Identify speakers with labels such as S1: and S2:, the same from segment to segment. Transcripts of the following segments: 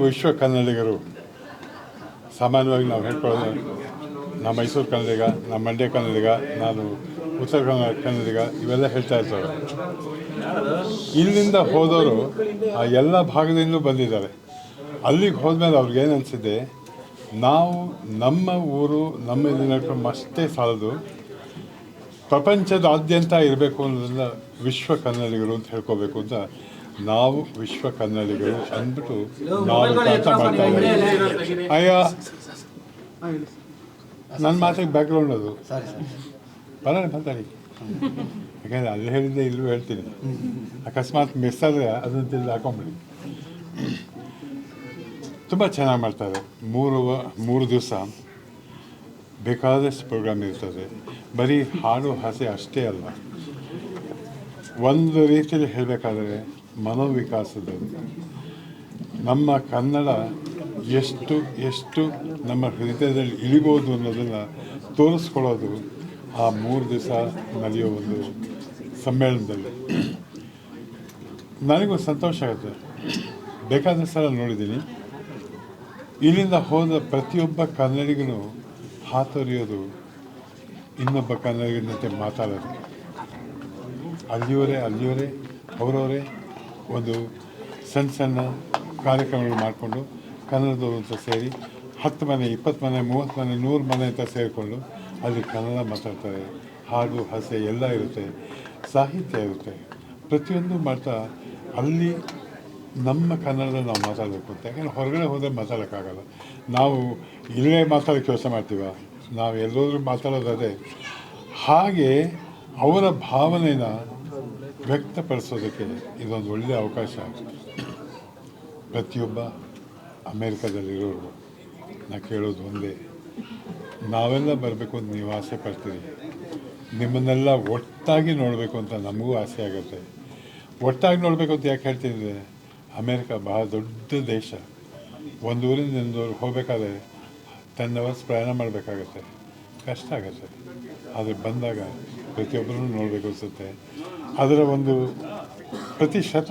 S1: ವಿಶ್ವ ಕನ್ನಡಿಗರು ಸಾಮಾನ್ಯವಾಗಿ ನಾವು ಹೇಳ್ಕೊಳ್ಳೋದು ನಮ್ಮ ಮೈಸೂರು ಕನ್ನಡಿಗ, ನಮ್ಮ ಮಂಡ್ಯ ಕನ್ನಡಿಗ, ನಾನು ಉತ್ತರ ಕನ್ನಡಿಗ ಇವೆಲ್ಲ ಹೇಳ್ತಾ ಇರ್ತಾರೆ. ಇಲ್ಲಿಂದ ಹೋದವರು ಆ ಎಲ್ಲ ಭಾಗದಿಂದಲೂ ಬಂದಿದ್ದಾರೆ. ಅಲ್ಲಿಗೆ ಹೋದ್ಮೇಲೆ ಅವ್ರಿಗೇನು ಅನಿಸಿದೆ, ನಾವು ನಮ್ಮ ಊರು ನಮ್ಮ ಇದನ್ನ ಅಷ್ಟೇ ಸಾಲದು, ಪ್ರಪಂಚದಾದ್ಯಂತ ಇರಬೇಕು ಅನ್ನೋದನ್ನ ವಿಶ್ವ ಕನ್ನಡಿಗರು ಅಂತ ಹೇಳ್ಕೋಬೇಕು ಅಂತ ನಾವು ವಿಶ್ವ ಕನ್ನಡಿಗರು ಅಂದ್ಬಿಟ್ಟು ನಾವು ಅಂತ ಮಾಡ್ತಾ ಇದ್ದೀವಿ. ಅಯ್ಯ ನನ್ನ ಮಾತಿಗೆ ಬ್ಯಾಕ್ಗ್ರೌಂಡ್ ಅದು ಬರೋಣ ಮಾತಾಡಿ, ಯಾಕಂದರೆ ಅಲ್ಲಿ ಹೇಳಿದ್ದೆ ಇಲ್ಲೂ ಹೇಳ್ತೀನಿ. ಅಕಸ್ಮಾತ್ ಮಿಸ್ ಆದರೆ ಅದನ್ನು ತಿಳಿದು ಹಾಕೊಂಬಿಡಿ. ತುಂಬ ಚೆನ್ನಾಗಿ ಮಾಡ್ತಾರೆ. ಮೂರು ದಿವಸ ಬೇಕಾದಷ್ಟು ಪ್ರೋಗ್ರಾಮ್ ಇರ್ತದೆ. ಬರೀ ಹಾಡು ಹಾಸ್ಯ ಅಷ್ಟೇ ಅಲ್ಲ, ಒಂದು ರೀತಿಯಲ್ಲಿ ಹೇಳಬೇಕಾದ್ರೆ ಮನೋವಿಕಾಸದಲ್ಲಿ ನಮ್ಮ ಕನ್ನಡ ಎಷ್ಟು ನಮ್ಮ ಹೃದಯದಲ್ಲಿ ಇಳಿಬೋದು ಅನ್ನೋದನ್ನು ತೋರಿಸ್ಕೊಳ್ಳೋದು ಆ 3 ದಿವಸ ನಡೆಯೋ ಒಂದು ಸಮ್ಮೇಳನದಲ್ಲಿ. ನನಗೂ ಸಂತೋಷ ಆಗುತ್ತೆ. ಬೇಕಾದ ಸಲ ನೋಡಿದ್ದೀನಿ, ಇಲ್ಲಿಂದ ಹೋದ ಪ್ರತಿಯೊಬ್ಬ ಕನ್ನಡಿಗನು ಹಾತೊರೆಯೋದು ಇನ್ನೊಬ್ಬ ಕನ್ನಡಿಗನಂತೆ ಮಾತಾಡೋದು. ಅಲ್ಲಿಯವರೇ ಅವರವರೇ ಒಂದು ಸಣ್ಣ ಕಾರ್ಯಕ್ರಮಗಳು ಮಾಡಿಕೊಂಡು ಕನ್ನಡದವರು ಅಂತ ಸೇರಿ 10 ಮನೆ, 20 ಮನೆ, 30 ಮನೆ, 100 ಮನೆ ಅಂತ ಸೇರಿಕೊಂಡು ಅಲ್ಲಿ ಕನ್ನಡ ಮಾತಾಡ್ತಾರೆ. ಹಾಡು ಹಾಸ್ಯ ಎಲ್ಲ ಇರುತ್ತೆ, ಸಾಹಿತ್ಯ ಇರುತ್ತೆ, ಪ್ರತಿಯೊಂದು ಮಾಡ್ತಾ ಅಲ್ಲಿ ನಮ್ಮ ಕನ್ನಡದ ನಾವು ಮಾತಾಡಬೇಕು ಅಂತ. ಯಾಕಂದರೆ ಹೊರಗಡೆ ಹೋದರೆ ಮಾತಾಡೋಕ್ಕಾಗಲ್ಲ. ನಾವು ಇಲ್ಲೇ ಮಾತಾಡೋಕ್ಕೆ ಕೆಲಸ ಮಾಡ್ತೀವ, ನಾವು ಎಲ್ಲೋದ್ರೂ ಮಾತಾಡೋದೇ. ಹಾಗೆ ಅವರ ಭಾವನೆನ ವ್ಯಕ್ತಪಡಿಸೋದಕ್ಕೆ ಇದೊಂದು ಒಳ್ಳೆಯ ಅವಕಾಶ. ಪ್ರತಿಯೊಬ್ಬ ಅಮೇರಿಕಾದಲ್ಲಿರೋರು ನಾ ಕೇಳೋದು ಒಂದೇ, ನಾವೆಲ್ಲ ಬರಬೇಕು ಅಂತ ನೀವು ಆಸೆ ಪಡ್ತೀರಿ, ನಿಮ್ಮನ್ನೆಲ್ಲ ಒಟ್ಟಾಗಿ ನೋಡಬೇಕು ಅಂತ ನಮಗೂ ಆಸೆ ಆಗುತ್ತೆ. ಒಟ್ಟಾಗಿ ನೋಡಬೇಕು ಅಂತ ಯಾಕೆ ಹೇಳ್ತೀನಿ, ಅಮೇರಿಕಾ ಬಹಳ ದೊಡ್ಡ ದೇಶ. ಒಂದು ಊರಿಂದ ಇನ್ನೊಂದು ಹೋಗಬೇಕಾದ್ರೆ 10 ಅವರ್ಸ್ ಪ್ರಯಾಣ ಮಾಡಬೇಕಾಗತ್ತೆ, ಕಷ್ಟ ಆಗುತ್ತೆ. ಆದರೆ ಬಂದಾಗ ಪ್ರತಿಯೊಬ್ಬರೂ ನೋಡಬೇಕು ಅನಿಸುತ್ತೆ. ಅದರ ಒಂದು ಪ್ರತಿಶತ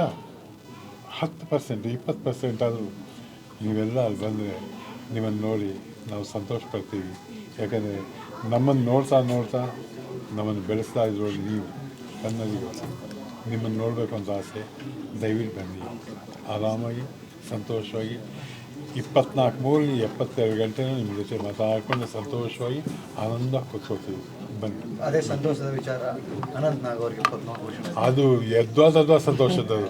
S1: 10%, 20% ಆದರೂ ನೀವೆಲ್ಲ ಅಲ್ಲಿ ಬಂದರೆ ನಿಮ್ಮನ್ನು ನೋಡಿ ನಾವು ಸಂತೋಷ ಪಡ್ತೀವಿ. ಯಾಕಂದರೆ ನಮ್ಮನ್ನು ನೋಡ್ತಾ ನಮ್ಮನ್ನು ಬೆಳೆಸ್ತಾ ಇದ್ರು ನೀವು ಕನ್ನಡಿಗರು. ನಿಮ್ಮನ್ನು ನೋಡಬೇಕು ಅಂತ ಆಸೆ. ದಯವಿಟ್ಟು ಬನ್ನಿ, ಆರಾಮಾಗಿ ಸಂತೋಷವಾಗಿ 24/72 ಗಂಟೆನೂ ನಿಮ್ಮ ಜೊತೆ ಮಾತಾಡ್ಕೊಂಡು ಸಂತೋಷವಾಗಿ ಆನಂದ ಕೂತ್ಕೊಳ್ತೀವಿ. ಬನ್ನಿ.
S2: ಅದೇ ಸಂತೋಷದ ವಿಚಾರ ಅನಂತ್ ನಾಗ್ ಅವರಿಗೆ
S1: ಅದು ಯದ್ವಾದ ಸಂತೋಷದದು.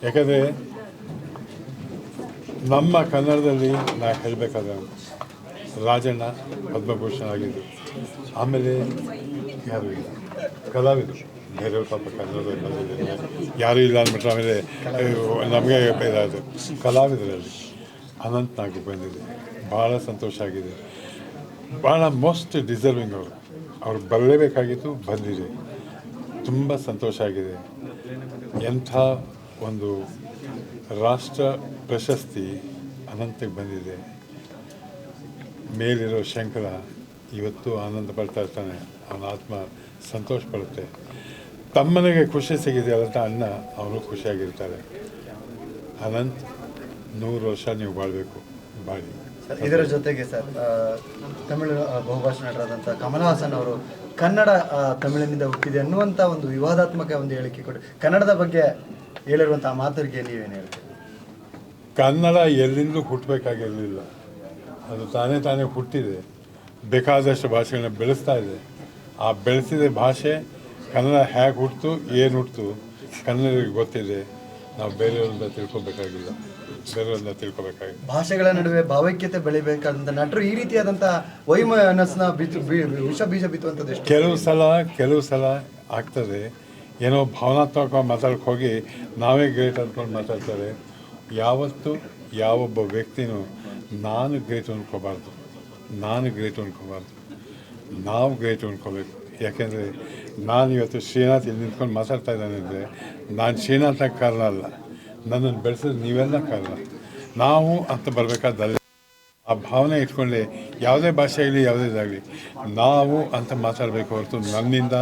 S1: ಯಾಕಂದರೆ ನಮ್ಮ ಕನ್ನಡದಲ್ಲಿ ನಾ ಹೇಳಬೇಕಾದ್ರೆ ರಾಜಣ್ಣ ಪದ್ಮಭೂಷಣ ಆಗಿದ್ದು, ಆಮೇಲೆ ಯಾರು ಇಲ್ಲ ಕಲಾವಿದರು, ಬೇರೆಯವ್ರ ಪಾಪ ಕನ್ನಡದಲ್ಲಿ ಬಂದಿದ್ದಾರೆ, ಯಾರೂ ಇಲ್ಲ ಅಂದ್ಬಿಟ್ರೆ ಆಮೇಲೆ ನಮಗೆ ಇದಾಯಿತು. ಕಲಾವಿದರಲ್ಲಿ ಅನಂತ್ ನಾಗ್ ಬಂದಿದೆ, ಭಾಳ ಸಂತೋಷ ಆಗಿದೆ. ಭಾಳ ಮೋಸ್ಟ್ ಡಿಸರ್ವಿಂಗ್ ಅವ್ರು ಬರಲೇಬೇಕಾಗಿತ್ತು, ಬಂದಿದೆ. ತುಂಬ ಸಂತೋಷ ಆಗಿದೆ. ಎಂಥ ಒಂದು ರಾಷ್ಟ್ರ ಪ್ರಶಸ್ತಿ ಅನಂತಕ್ಕೆ ಬಂದಿದೆ. ಮೇಲಿರೋ ಶಂಕರ ಇವತ್ತು ಆನಂದ ಪಡ್ತಾ ಇರ್ತಾನೆ, ಅವನ ಆತ್ಮ ಸಂತೋಷ ಪಡುತ್ತೆ. ತಮ್ಮನಿಗೆ ಖುಷಿ ಸಿಗಿದೆಯಲ್ಲ ಅಂತ ಅಣ್ಣ ಅವರು ಖುಷಿಯಾಗಿರ್ತಾರೆ. ಅನಂತ್ 100 ವರ್ಷ ನೀವು ಬಾಳಬೇಕು, ಬಾಳಿ.
S2: ಇದರ ಜೊತೆಗೆ ಸರ್, ತಮಿಳು ಬಹುಭಾಷಾ ನಟರಾದಂಥ ಕಮಲ್ ಹಾಸನ್ ಅವರು ಕನ್ನಡ ತಮಿಳಿನಿಂದ ಹುಟ್ಟಿದೆ ಅನ್ನುವಂಥ ಒಂದು ವಿವಾದಾತ್ಮಕ ಒಂದು ಹೇಳಿಕೆ ಕೊಡಿ. ಕನ್ನಡದ ಬಗ್ಗೆ ಹೇಳಿರುವಂಥ ಮಾತುಗಳಿಗೆ ನೀವೇನು ಹೇಳ್ತೀರಿ?
S1: ಕನ್ನಡ ಎಲ್ಲಿಂದಲೂ ಹುಟ್ಟಬೇಕಾಗಿರಲಿಲ್ಲ, ಅದು ತಾನೇ ಹುಟ್ಟಿದೆ. ಬೇಕಾದಷ್ಟು ಭಾಷೆಗಳನ್ನ ಬೆಳೆಸ್ತಾ ಇದೆ. ಆ ಬೆಳೆಸಿದ ಭಾಷೆ ಕನ್ನಡ ಹೇಗೆ ಹುಟ್ಟಿತು, ಏನು ಹುಟ್ಟಿತು ಕನ್ನಡಿಗರಿಗೆ ಗೊತ್ತಿದೆ. ನಾವು ಬೇರೆಯವರಿಂದ ತಿಳ್ಕೊಬೇಕಾಗಿಲ್ಲ.
S2: ಭಾಷೆಗಳ ನಡುವೆ ಭಾವೈಕ್ಯತೆ ಬೆಳಿಬೇಕಾದಂಥ ನಟರು ಈ ರೀತಿಯಾದಂಥ ವೈಮನಸ್ಸನ್ನ ವಿಷ ಬೀಜ ಬಿತ್ತುವಂಥದ್ದು
S1: ಕೆಲವು ಸಲ ಆಗ್ತದೆ. ಏನೋ ಭಾವನಾತ್ಮಕ ಮಾತಾಡಕ್ಕೆ ಹೋಗಿ ನಾವೇ ಗ್ರೇಟ್ ಅಂದ್ಕೊಂಡು ಮಾತಾಡ್ತಾರೆ. ಯಾವತ್ತೂ ಯಾವೊಬ್ಬ ವ್ಯಕ್ತಿನೂ ನಾನು ಗ್ರೇಟ್ ಅಂದ್ಕೋಬಾರ್ದು, ನಾವು ಗ್ರೇಟ್ ಅಂದ್ಕೋಬೇಕು. ಯಾಕೆಂದರೆ ನಾನು ಇವತ್ತು ಶ್ರೀನಾಥ್ ಇಲ್ಲಿ ನಿಂತ್ಕೊಂಡು ಮಾತಾಡ್ತಾ ಇದ್ದಾನೆ ಅಂದರೆ ನಾನು ಶ್ರೀನಾಥನ ಕಾರಣ ಅಲ್ಲ, ನನ್ನನ್ನು ಬೆಳೆಸಿದ್ರೆ ನೀವೆಲ್ಲ ಕಾರಣ. ನಾವು ಅಂತ ಬರಬೇಕಾದಲ್ಲಿ ಆ ಭಾವನೆ ಇಟ್ಕೊಂಡೆ ಯಾವುದೇ ಭಾಷೆ ಆಗಲಿ ಯಾವುದೇದಾಗಲಿ ನಾವು ಅಂತ ಮಾತಾಡಬೇಕು ಹೊರತು ನನ್ನಿಂದ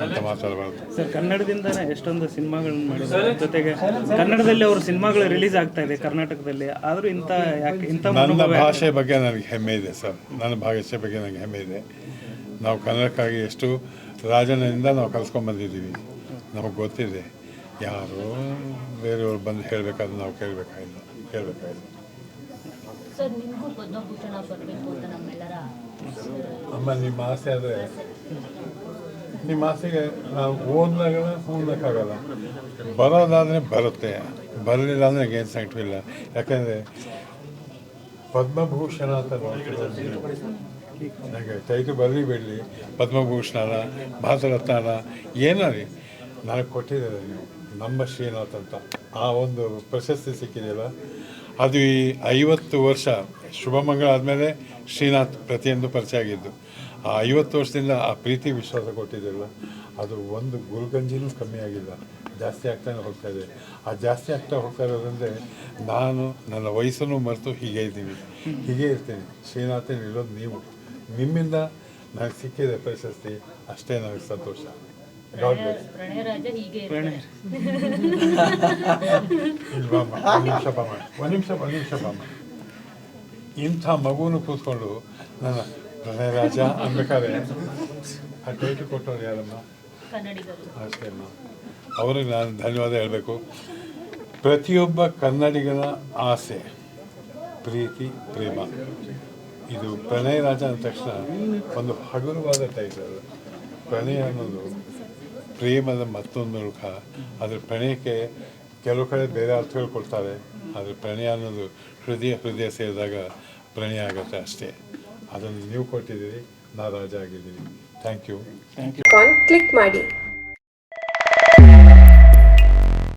S1: ಅಂತ ಮಾತಾಡಬಾರ್ದು.
S3: ಸರ್, ಕನ್ನಡದಿಂದನೇ ಎಷ್ಟೊಂದು ಸಿನಿಮಾಗಳನ್ನ ಮಾಡಿದ್ದಾರೆ, ಜೊತೆಗೆ ಕನ್ನಡದಲ್ಲಿ ಅವ್ರ ಸಿನಿಮಾಗಳು ರಿಲೀಸ್ ಆಗ್ತಾ ಇದೆ ಕರ್ನಾಟಕದಲ್ಲಿ. ಆದರೂ ಇಂಥ
S1: ನನ್ನ ಭಾಷೆ ಬಗ್ಗೆ ನನಗೆ ಹೆಮ್ಮೆ ಇದೆ ಸರ್. ನನ್ನ ಭಾಷೆ ಬಗ್ಗೆ ನನಗೆ ಹೆಮ್ಮೆ ಇದೆ. ನಾವು ಕನ್ನಡಕ್ಕಾಗಿ ಎಷ್ಟು ರಾಜನಿಂದ ನಾವು ಕಲ್ತ್ಕೊಂಡ್ಬಂದಿದ್ದೀವಿ, ನಮಗೆ ಗೊತ್ತಿದೆ. ಯಾರು ಬೇರೆಯವ್ರು ಬಂದು ಹೇಳಬೇಕಾದ್ರೆ ನಾವು ಕೇಳಬೇಕಾಗಿಲ್ಲ.
S4: ಸರ್, ನಿಮಗೂ ಪದ್ಮಭೂಷಣ ಬರಬೇಕು ಅಂತ ನಮ್ಮೆಲ್ಲರ
S1: ಅಮ್ಮ, ನಿಮ್ಮ ಆಸೆ ಆದರೆ ನಿಮ್ಮ ಆಸೆಗೆ ನಾವು ಓದಿದಾಗಲ್ಲ ಓದೋಕ್ಕಾಗಲ್ಲ. ಬರೋದಾದರೆ ಬರುತ್ತೆ, ಬರಲಿಲ್ಲ ಅಂದರೆ ಏನು ಸಂಕಟವಿಲ್ಲ. ಯಾಕಂದರೆ ಪದ್ಮಭೂಷಣ ಅಂತ ನನಗೆ ಟೈಟು ಬರಲಿ ಬಿಡಲಿ, ಪದ್ಮಭೂಷಣ ಭಾರತರತ್ನ ಏನೋ ರೀ ನನಗೆ ಕೊಟ್ಟಿದ್ದಾರೆ ನೀವು. ನಮ್ಮ ಶ್ರೀನಾಥ್ ಅಂತ ಆ ಒಂದು ಪ್ರಶಸ್ತಿ ಸಿಕ್ಕಿದೆಯಲ್ಲ, ಅದು ಈ 50 ವರ್ಷ ಶುಭಮಂಗಳ ಆದಮೇಲೆ ಶ್ರೀನಾಥ್ ಪ್ರತಿಯೊಂದು ಪರಿಚಯ ಆಗಿದ್ದು. ಆ 50 ವರ್ಷದಿಂದ ಆ ಪ್ರೀತಿ ವಿಶ್ವಾಸ ಕೊಟ್ಟಿದ್ದಿಲ್ಲ, ಅದು ಒಂದು ಗುರುಗಂಜಿನೂ ಕಮ್ಮಿ ಆಗಿಲ್ಲ, ಜಾಸ್ತಿ ಆಗ್ತಾನೆ ಹೋಗ್ತಾ ಇದೆ. ಆ ಜಾಸ್ತಿ ಆಗ್ತಾ ಹೋಗ್ತಾ ಇರೋದ್ರಿಂದ ನಾನು ನನ್ನ ವಯಸ್ಸನ್ನು ಮರೆತು ಹೀಗೆ ಇರ್ತೀನಿ. ಶ್ರೀನಾಥನ್ ಇರೋದು ನೀವು, ನಿಮ್ಮಿಂದ ನನಗೆ ಸಿಕ್ಕಿದೆ ಪ್ರಶಸ್ತಿ, ಅಷ್ಟೇ ನನಗೆ ಸಂತೋಷ.
S4: ಪ್ರಣಯರಾಜ ಹೀಗೆ
S1: ಒಂದು ನಿಮಿಷ ಬಾಮ. ಇಂಥ ಮಗುವನ್ನು ಕೂತ್ಕೊಂಡು ನನ್ನ ಪ್ರಣಯರಾಜ ಅನ್ಬೇಕಾದ್ರೆ ಆ ಟೈಟಲ್ ಕೊಟ್ಟವ್ರು ಯಾರಮ್ಮ?
S4: ಕನ್ನಡಿಗರು.
S1: ಅಷ್ಟೇ ಅಮ್ಮ, ಅವ್ರಿಗೆ ನಾನು ಧನ್ಯವಾದ ಹೇಳಬೇಕು. ಪ್ರತಿಯೊಬ್ಬ ಕನ್ನಡಿಗನ ಆಸೆ, ಪ್ರೀತಿ, ಪ್ರೇಮ. ಇದು ಪ್ರಣಯರಾಜ ಅಂದ ತಕ್ಷಣ ಒಂದು ಹಗುರವಾದ ಟೈಟಲ್. ಪ್ರಣಯ ಅನ್ನೋದು ಪ್ರೇಮದ ಮತ್ತೊಂದು ಮುಖ. ಅದ್ರ ಪ್ರಣಯಕ್ಕೆ ಕೆಲವು ಕಡೆ ಬೇರೆ ಅರ್ಥಗಳು ಕೊಡ್ತಾರೆ, ಆದರೆ ಪ್ರಣಯ ಅನ್ನೋದು ಹೃದಯ ಸೇರಿದಾಗ ಪ್ರಣಯ ಆಗುತ್ತೆ ಅಷ್ಟೇ. ಅದನ್ನು ನೀವು ಕೊಟ್ಟಿದ್ದೀರಿ, ನಾ ರಾಜ ಆಗಿದ್ದೀನಿ. Thank you.
S5: ಕ್ಲಿಕ್ ಮಾಡಿ.